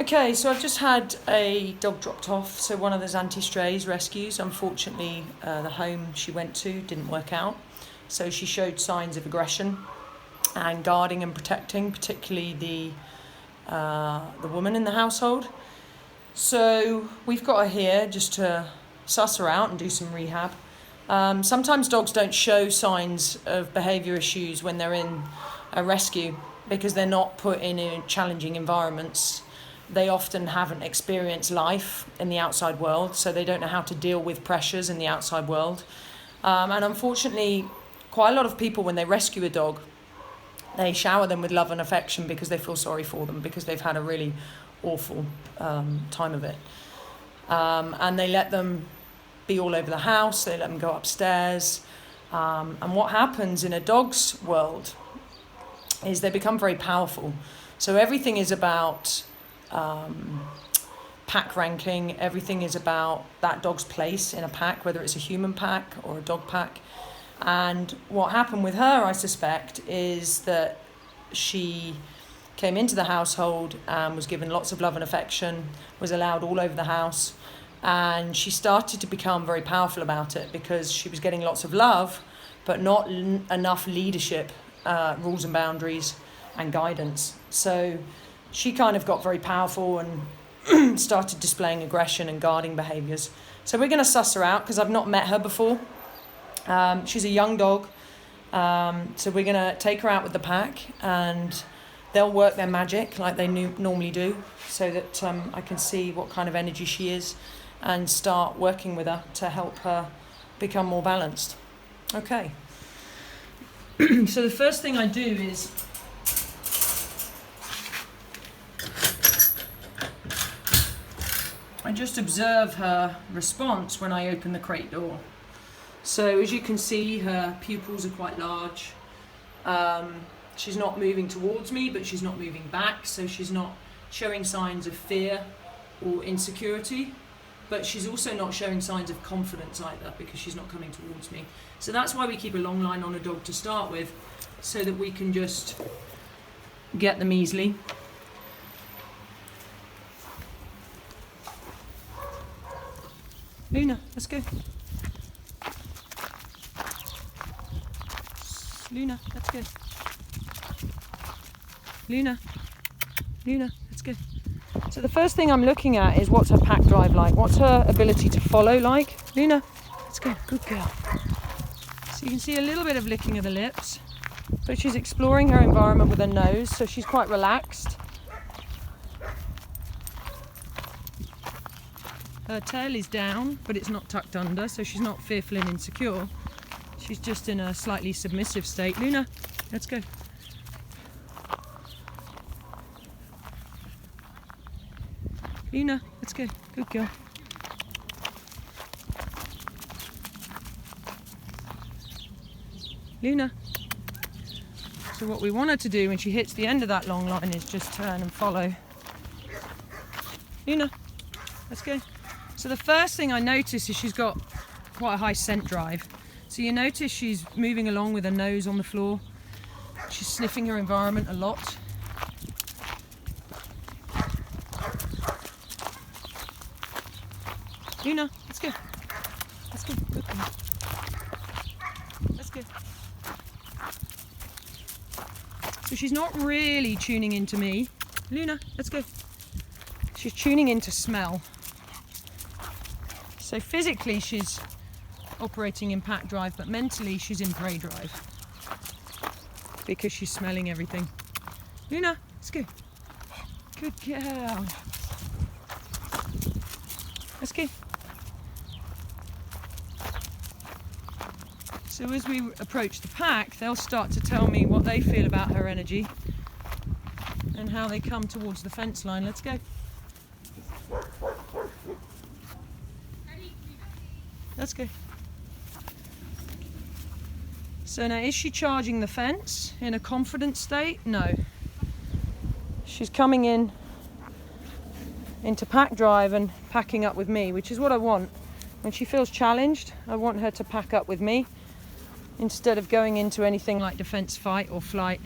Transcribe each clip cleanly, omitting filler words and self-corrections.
Okay, so I've just had a dog dropped off, so one of those anti-strays rescues. Unfortunately, the home she went to didn't work out, so she showed signs of aggression and guarding and protecting, particularly the woman in the household. So we've got her here just to suss her out and do some rehab. Sometimes dogs don't show signs of behaviour issues when they're in a rescue because they're not put in challenging environments. They often haven't experienced life in the outside world, so they don't know how to deal with pressures in the outside world. And unfortunately, quite a lot of people, when they rescue a dog, they shower them with love and affection because they feel sorry for them, because they've had a really awful time of it. And they let them be all over the house, they let them go upstairs. And what happens in a dog's world is they become very powerful. So everything is about pack ranking, everything is about that dog's place in a pack, whether it's a human pack or a dog pack. And what happened with her, I suspect, is that she came into the household and was given lots of love and affection, was allowed all over the house, and she started to become very powerful about it because she was getting lots of love, but not enough leadership, rules and boundaries and guidance. So she kind of got very powerful and started displaying aggression and guarding behaviours. So we're going to suss her out because I've not met her before. She's a young dog. So we're going to take her out with the pack and they'll work their magic like they normally do so that I can see what kind of energy she is and start working with her to help her become more balanced. Okay. So the first thing I do is I just observe her response when I open the crate door. So as you can see, her pupils are quite large. She's not moving towards me, but she's not moving back, so she's not showing signs of fear or insecurity, but she's also not showing signs of confidence either because she's not coming towards me. So that's why we keep a long line on a dog to start with, so that we can just get them easily. Luna, let's go. Luna, let's go. Luna, let's go. So the first thing I'm looking at is what's her pack drive like? What's her ability to follow like? Luna, let's go. Good girl. So you can see a little bit of licking of the lips, but she's exploring her environment with her nose, so she's quite relaxed. Her tail is down, but it's not tucked under, so she's not fearful and insecure. She's just in a slightly submissive state. Luna, let's go. Luna, let's go. Good girl. Luna. So what we want her to do when she hits the end of that long line is just turn and follow. Luna, let's go. So the first thing I notice is she's got quite a high scent drive. So you notice she's moving along with her nose on the floor. She's sniffing her environment a lot. Luna, let's go. Let's go. Good girl. Let's go. So she's not really tuning into me. Luna, let's go. She's tuning into smell. So physically she's operating in pack drive, but mentally she's in prey drive because she's smelling everything. Luna, let's go. Good girl. Let's go. So as we approach the pack, they'll start to tell me what they feel about her energy and how they come towards the fence line. Let's go. Let's go. So now, is she charging the fence in a confident state? No. She's coming into pack drive and packing up with me, which is what I want. When she feels challenged, I want her to pack up with me instead of going into anything like defense, fight or flight.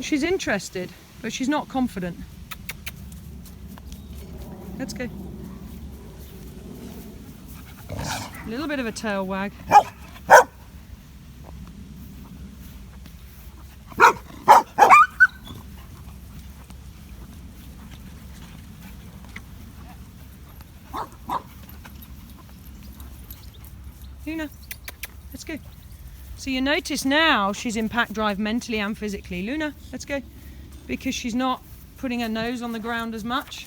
She's interested, but she's not confident. let's go. A little bit of a tail wag. Luna, let's go. So you notice now she's in pack drive mentally and physically. Luna, let's go. Because she's not putting her nose on the ground as much.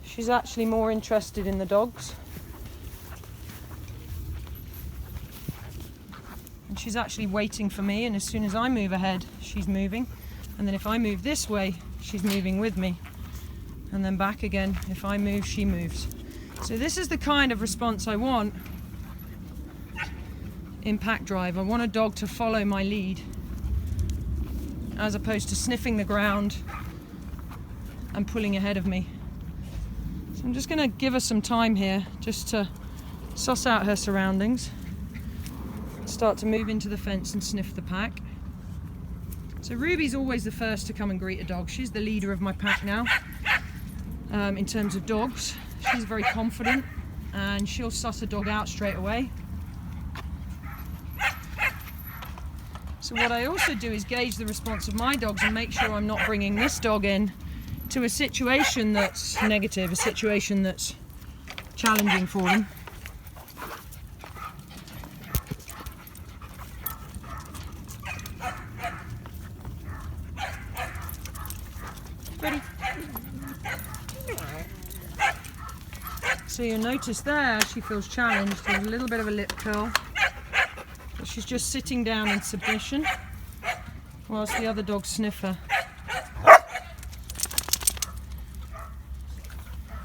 She's actually more interested in the dogs. And she's actually waiting for me, and as soon as I move ahead, she's moving. And then if I move this way, she's moving with me. And then back again. If I move, she moves. So this is the kind of response I want in pack drive. I want a dog to follow my lead as opposed to sniffing the ground and pulling ahead of me. So I'm just going to give her some time here just to suss out her surroundings, start to move into the fence and sniff the pack. So Ruby's always the first to come and greet a dog. She's the leader of my pack now in terms of dogs. She's very confident and she'll suss a dog out straight away. So what I also do is gauge the response of my dogs and make sure I'm not bringing this dog in to a situation that's negative, a situation that's challenging for them. Ready? So you'll notice there she feels challenged. There's a little bit of a lip curl. But she's just sitting down in submission whilst the other dogs sniff her.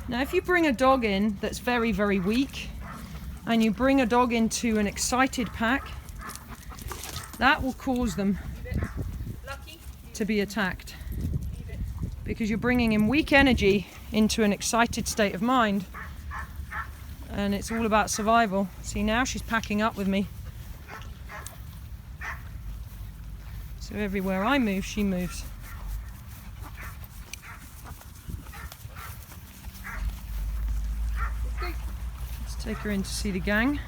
Now if you bring a dog in that's very, very weak and you bring a dog into an excited pack, that will cause them to be attacked. Because you're bringing in weak energy into an excited state of mind, and it's all about survival. See, now she's packing up with me. So everywhere I move, she moves. Let's take her in to see the gang.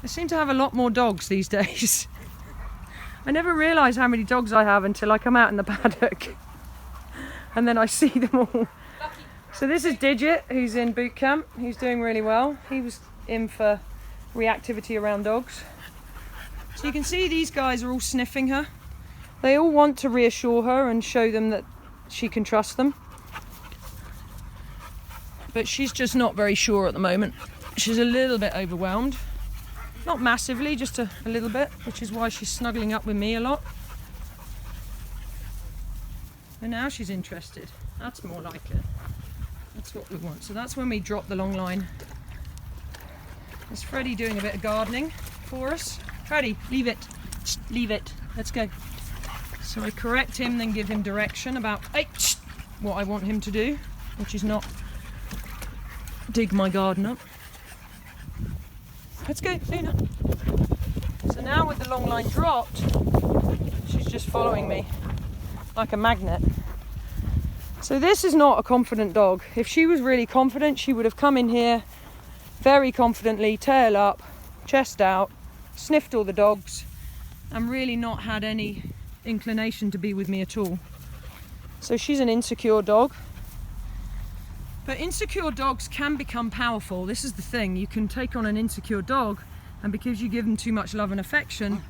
I seem to have a lot more dogs these days. I never realise how many dogs I have until I come out in the paddock and then I see them all. So this is Digit, who's in boot camp. He's doing really well. He was in for reactivity around dogs. So you can see these guys are all sniffing her. They all want to reassure her and show them that she can trust them. But she's just not very sure at the moment. She's a little bit overwhelmed. Not massively, just a little bit, which is why she's snuggling up with me a lot. And now she's interested. That's more like it. That's what we want. So that's when we drop the long line. There's Freddie doing a bit of gardening for us. Freddie, leave it. Leave it. Let's go. So I correct him, then give him direction about what I want him to do, which is not dig my garden up. Let's go, Luna. So now with the long line dropped, she's just following me like a magnet. So this is not a confident dog. If she was really confident, she would have come in here very confidently, tail up, chest out, sniffed all the dogs, and really not had any inclination to be with me at all. So she's an insecure dog. But insecure dogs can become powerful. This is the thing. You can take on an insecure dog, and because you give them too much love and affection,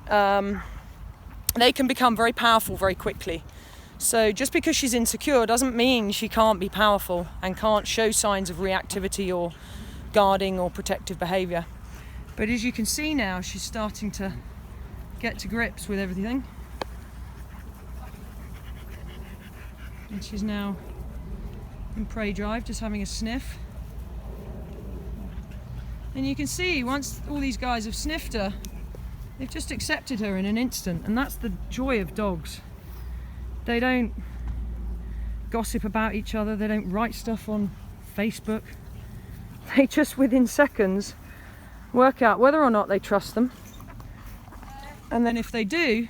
they can become very powerful very quickly. So just because she's insecure doesn't mean she can't be powerful and can't show signs of reactivity or guarding or protective behaviour. But as you can see now, she's starting to get to grips with everything. And she's now in prey drive, just having a sniff. And you can see once all these guys have sniffed her, they've just accepted her in an instant. And that's the joy of dogs. They don't gossip about each other, they don't write stuff on Facebook. They just within seconds work out whether or not they trust them, and then if they do,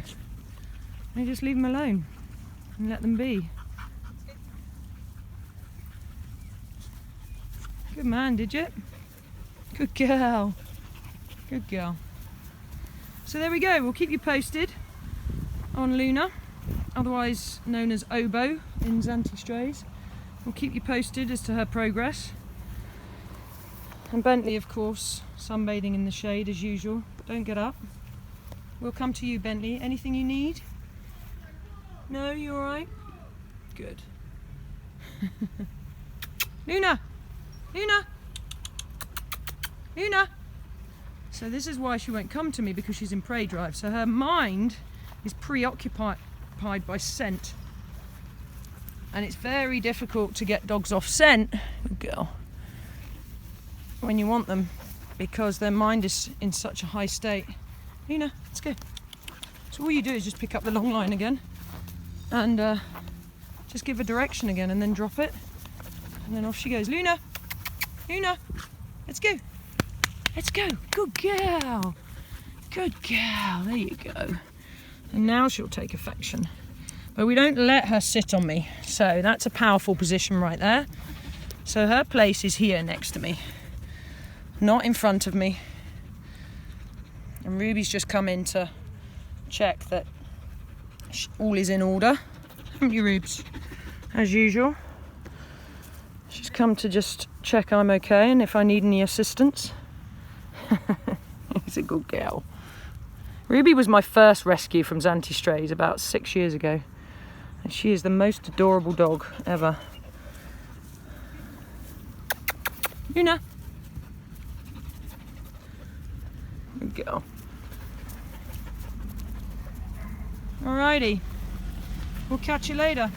they just leave them alone. and let them be. Good man, Digit. Good girl. Good girl. So there we go, we'll keep you posted on Luna, otherwise known as Obo in Zante Strays. We'll keep you posted as to her progress. And Bentley, of course, sunbathing in the shade as usual. Don't get up. We'll come to you, Bentley. Anything you need? No, you alright? Good. Luna! Luna! Luna! So this is why she won't come to me, because she's in prey drive. So her mind is preoccupied by scent. And it's very difficult to get dogs off scent, good girl, when you want them, because their mind is in such a high state. Luna, let's go. So all you do is just pick up the long line again and just give a direction again and then drop it. And then off she goes. Luna! Luna! Let's go! Let's go! Good girl! Good girl! There you go. And now she'll take affection. But we don't let her sit on me. So that's a powerful position right there. So her place is here next to me, not in front of me. And Ruby's just come in to check that all is in order. Haven't you, Rubes? As usual. She's come to just check I'm okay and if I need any assistance. He's a good girl. Ruby was my first rescue from Zante Strays about 6 years ago. And she is the most adorable dog ever. Luna. Good girl. Alrighty. We'll catch you later.